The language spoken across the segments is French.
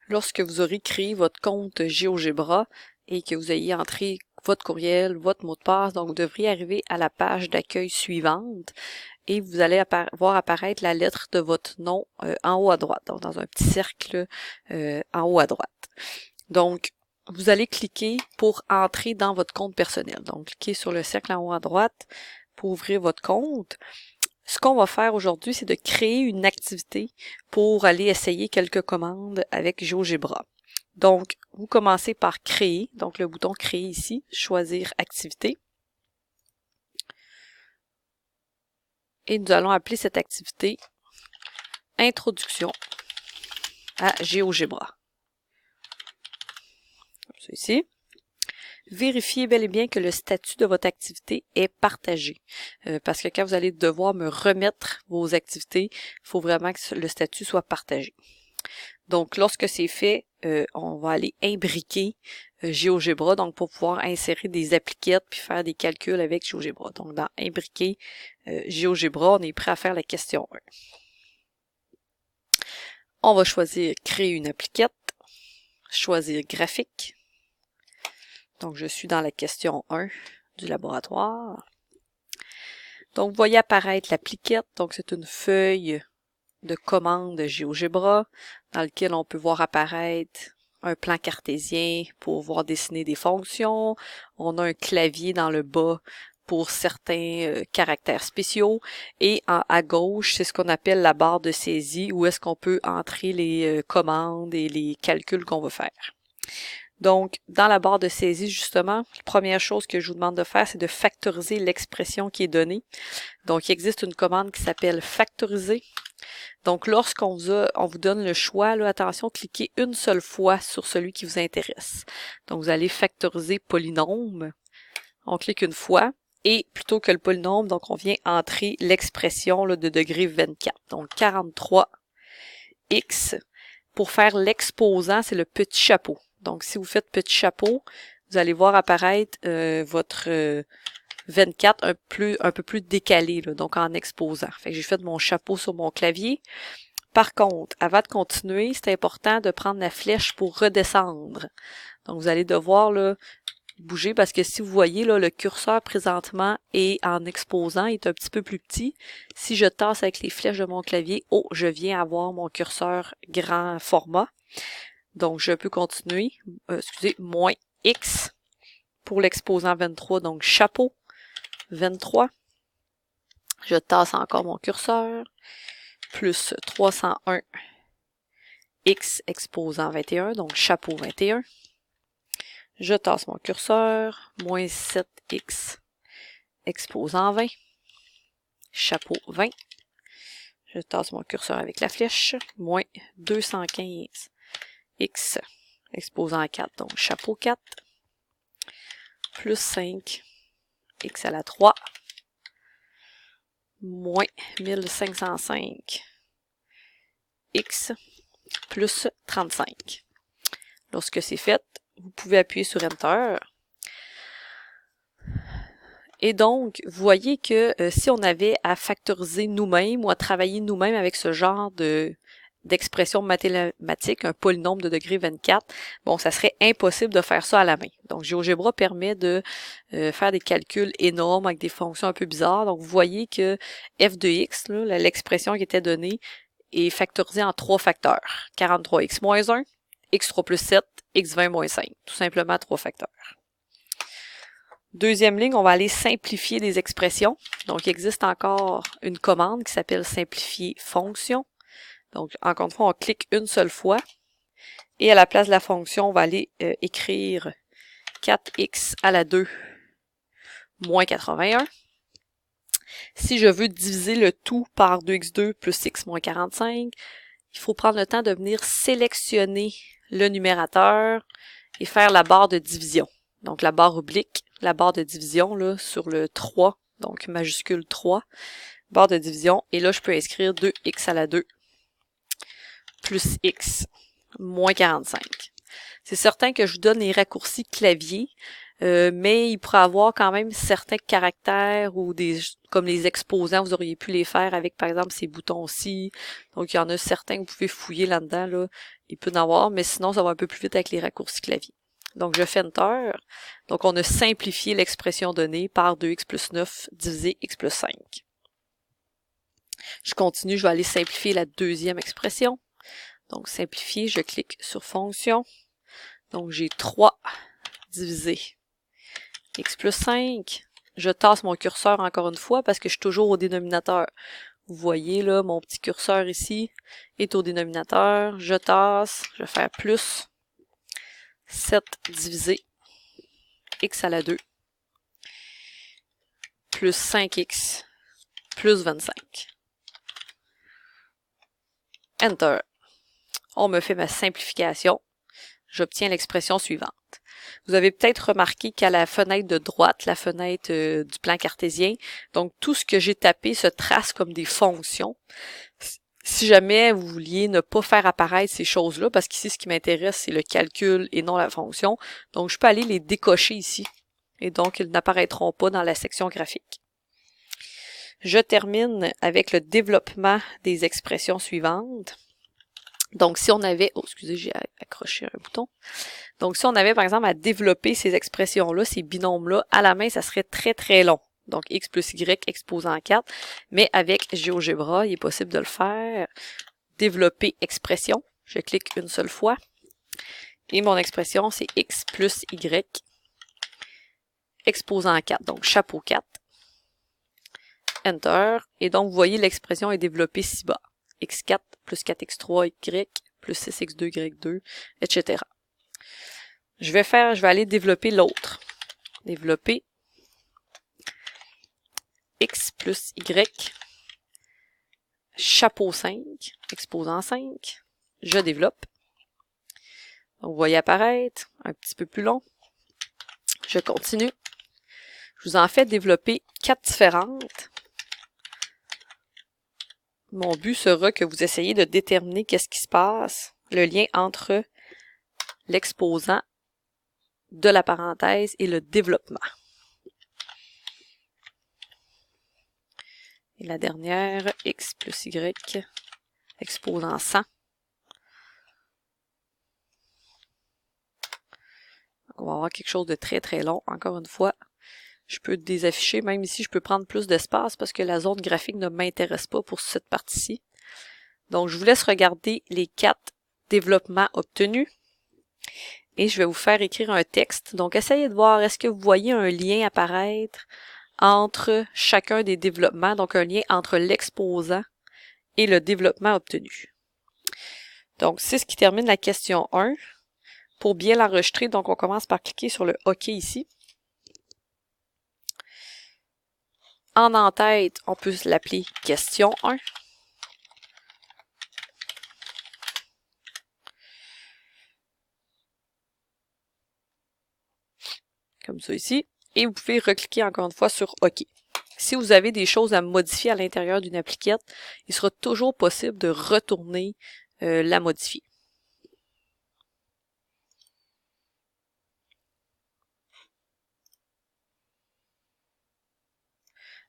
Lorsque vous aurez créé votre compte GeoGebra et que vous ayez entré votre courriel, votre mot de passe, donc vous devriez arriver à la page d'accueil suivante et vous allez voir apparaître la lettre de votre nom en haut à droite, donc dans un petit cercle en haut à droite. Donc, vous allez cliquer pour entrer dans votre compte personnel. Donc, cliquez sur le cercle en haut à droite pour ouvrir votre compte. Ce qu'on va faire aujourd'hui, c'est de créer une activité pour aller essayer quelques commandes avec GeoGebra. Donc, vous commencez par créer, donc le bouton créer ici, choisir activité. Et nous allons appeler cette activité Introduction à GeoGebra. Comme ça ici. Vérifiez bel et bien que le statut de votre activité est partagé. Parce que quand vous allez devoir me remettre vos activités, il faut vraiment que le statut soit partagé. Donc, lorsque c'est fait, on va aller imbriquer GeoGebra, donc pour pouvoir insérer des appliquettes puis faire des calculs avec GeoGebra. Donc, dans imbriquer GeoGebra, on est prêt à faire la question 1. On va choisir créer une appliquette, choisir graphique. Donc, je suis dans la question 1 du laboratoire. Donc, vous voyez apparaître l'appliquette. Donc, c'est une feuille de commande GeoGebra dans lequel on peut voir apparaître un plan cartésien pour voir dessiner des fonctions. On a un clavier dans le bas pour certains caractères spéciaux. Et à gauche, c'est ce qu'on appelle la barre de saisie où est-ce qu'on peut entrer les commandes et les calculs qu'on veut faire. Donc, dans la barre de saisie, justement, la première chose que je vous demande de faire, c'est de factoriser l'expression qui est donnée. Donc, il existe une commande qui s'appelle factoriser. Donc, lorsqu'on vous donne le choix, là, attention, cliquez une seule fois sur celui qui vous intéresse. Donc, vous allez factoriser polynôme. On clique une fois. Et plutôt que le polynôme, donc on vient entrer l'expression de degré 24. Donc, 43x. Pour faire l'exposant, c'est le petit chapeau. Donc, si vous faites petit chapeau, vous allez voir apparaître votre 24 un peu plus décalé, là, donc en exposant. Fait que j'ai fait mon chapeau sur mon clavier. Par contre, avant de continuer, c'est important de prendre la flèche pour redescendre. Donc, vous allez devoir là, bouger parce que si vous voyez, là, le curseur présentement est en exposant, il est un petit peu plus petit. Si je tasse avec les flèches de mon clavier, je viens avoir mon curseur grand format. Donc, je peux continuer. Moins X pour l'exposant 23, donc chapeau 23. Je tasse encore mon curseur. Plus 301 X exposant 21, donc chapeau 21. Je tasse mon curseur. Moins 7X exposant 20. Chapeau 20. Je tasse mon curseur avec la flèche. Moins 215 X exposant 4, donc chapeau 4. Plus 5 X à la 3. Moins 1505 X plus 35. Lorsque c'est fait, vous pouvez appuyer sur Enter. Et donc, vous voyez que si on avait à factoriser nous-mêmes ou à travailler nous-mêmes avec ce genre d'expression mathématique, un polynôme de degré 24, bon, ça serait impossible de faire ça à la main. Donc, GeoGebra permet de faire des calculs énormes avec des fonctions un peu bizarres. Donc, vous voyez que f de x, l'expression qui était donnée, est factorisée en 3 facteurs. 43x moins 1, x3 plus 7, x20 moins 5. Tout simplement 3 facteurs. Deuxième ligne, on va aller simplifier des expressions. Donc, il existe encore une commande qui s'appelle simplifier fonction. Donc, encore une fois, on clique une seule fois. Et à la place de la fonction, on va aller écrire 4x à la 2 moins 81. Si je veux diviser le tout par 2x2 plus x moins 45, il faut prendre le temps de venir sélectionner le numérateur et faire la barre de division. Donc, la barre oblique, la barre de division là, sur le 3, donc majuscule 3, barre de division. Et là, je peux inscrire 2x à la 2 plus x moins 45. C'est certain que je vous donne les raccourcis clavier. mais il pourrait avoir quand même certains caractères ou comme les exposants, vous auriez pu les faire avec, par exemple, ces boutons-ci. Donc, il y en a certains que vous pouvez fouiller là-dedans, là. Il peut en avoir, mais sinon, ça va un peu plus vite avec les raccourcis clavier. Donc, je fais Enter. Donc, on a simplifié l'expression donnée par 2x plus 9 divisé x plus 5. Je continue, je vais aller simplifier la deuxième expression. Donc, simplifier, je clique sur Fonction. Donc, j'ai 3 divisé x plus 5. Je tasse mon curseur encore une fois parce que je suis toujours au dénominateur. Vous voyez là, mon petit curseur ici est au dénominateur. Je tasse, je vais faire plus 7 divisé x à la 2 plus 5x plus 25. Enter. On me fait ma simplification. J'obtiens l'expression suivante. Vous avez peut-être remarqué qu'à la fenêtre de droite, la fenêtre du plan cartésien, donc tout ce que j'ai tapé se trace comme des fonctions. Si jamais vous vouliez ne pas faire apparaître ces choses-là, parce qu'ici ce qui m'intéresse c'est le calcul et non la fonction, donc je peux aller les décocher ici. Et donc ils n'apparaîtront pas dans la section graphique. Je termine avec le développement des expressions suivantes. Donc, si on avait... Oh, excusez, j'ai accroché un bouton. Donc, si on avait, par exemple, à développer ces expressions-là, ces binômes-là, à la main, ça serait très, très long. Donc, x plus y exposant 4. Mais avec GeoGebra, il est possible de le faire. Développer expression. Je clique une seule fois. Et mon expression, c'est x plus y exposant 4. Donc, chapeau 4. Enter. Et donc, vous voyez, l'expression est développée ci-bas. x4 plus 4x3, y plus 6x2, y2, etc. Je vais aller développer l'autre. Développer x plus y, chapeau 5, exposant 5. Je développe. Donc, vous voyez apparaître, un petit peu plus long. Je continue. Je vous en fais développer 4 différentes. Mon but sera que vous essayiez de déterminer qu'est-ce qui se passe, le lien entre l'exposant de la parenthèse et le développement. Et la dernière, x plus y, exposant 100. On va avoir quelque chose de très très long. Encore une fois, je peux désafficher. Même ici, je peux prendre plus d'espace parce que la zone graphique ne m'intéresse pas pour cette partie-ci. Donc, je vous laisse regarder les 4 développements obtenus. Et je vais vous faire écrire un texte. Donc, essayez de voir, est-ce que vous voyez un lien apparaître entre chacun des développements, donc un lien entre l'exposant et le développement obtenu. Donc, c'est ce qui termine la question 1. Pour bien l'enregistrer, donc on commence par cliquer sur le OK ici. En en-tête, on peut l'appeler question 1. Comme ça ici. Et vous pouvez recliquer encore une fois sur OK. Si vous avez des choses à modifier à l'intérieur d'une appliquette, il sera toujours possible de retourner la modifier.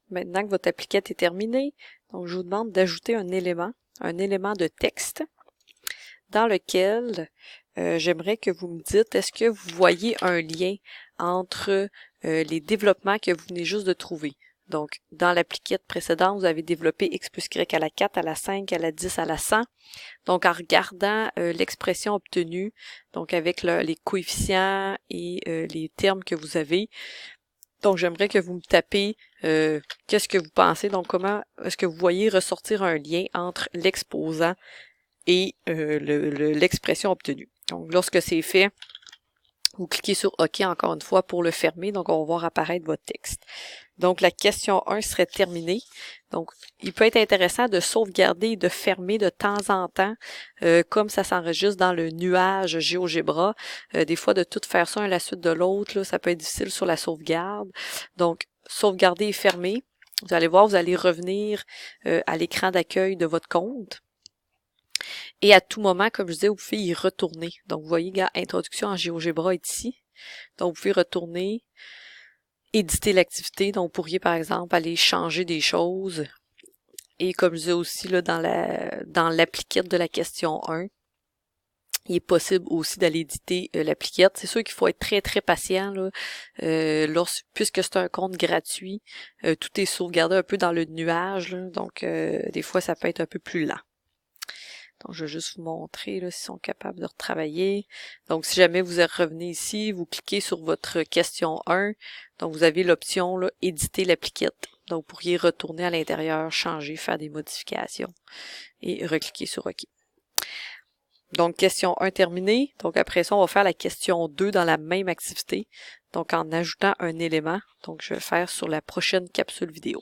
Maintenant que votre appliquette est terminée, donc je vous demande d'ajouter un élément de texte, dans lequel j'aimerais que vous me dites, est-ce que vous voyez un lien entre les développements que vous venez juste de trouver. Donc, dans l'appliquette précédente, vous avez développé x plus y à la 4, à la 5, à la 10, à la 100. Donc, en regardant l'expression obtenue, donc avec les coefficients et les termes que vous avez, donc j'aimerais que vous me tapez qu'est-ce que vous pensez, donc comment est-ce que vous voyez ressortir un lien entre l'exposant et l'expression obtenue. Donc, lorsque c'est fait, vous cliquez sur OK encore une fois pour le fermer. Donc, on va voir apparaître votre texte. Donc, la question 1 serait terminée. Donc, il peut être intéressant de sauvegarder et de fermer de temps en temps, comme ça s'enregistre dans le nuage GeoGebra. Des fois, de tout faire ça à la suite de l'autre, ça peut être difficile sur la sauvegarde. Donc, sauvegarder et fermer. Vous allez voir, vous allez revenir à l'écran d'accueil de votre compte. Et à tout moment, comme je disais, vous pouvez y retourner. Donc, vous voyez, introduction en GeoGebra est ici. Donc, vous pouvez retourner, éditer l'activité. Donc, vous pourriez, par exemple, aller changer des choses. Et comme je disais aussi, là, dans l'appliquette de la question 1, il est possible aussi d'aller éditer l'appliquette. C'est sûr qu'il faut être très, très patient, là. Puisque c'est un compte gratuit, tout est sauvegardé un peu dans le nuage, là. Donc, des fois, ça peut être un peu plus lent. Donc, je vais juste vous montrer là, s'ils sont capables de retravailler. Donc, si jamais vous revenez ici, vous cliquez sur votre question 1. Donc, vous avez l'option là, éditer l'appliquette. Donc, vous pourriez retourner à l'intérieur, changer, faire des modifications et recliquer sur OK. Donc, question 1 terminée. Donc, après ça, on va faire la question 2 dans la même activité. Donc, en ajoutant un élément. Donc, je vais le faire sur la prochaine capsule vidéo.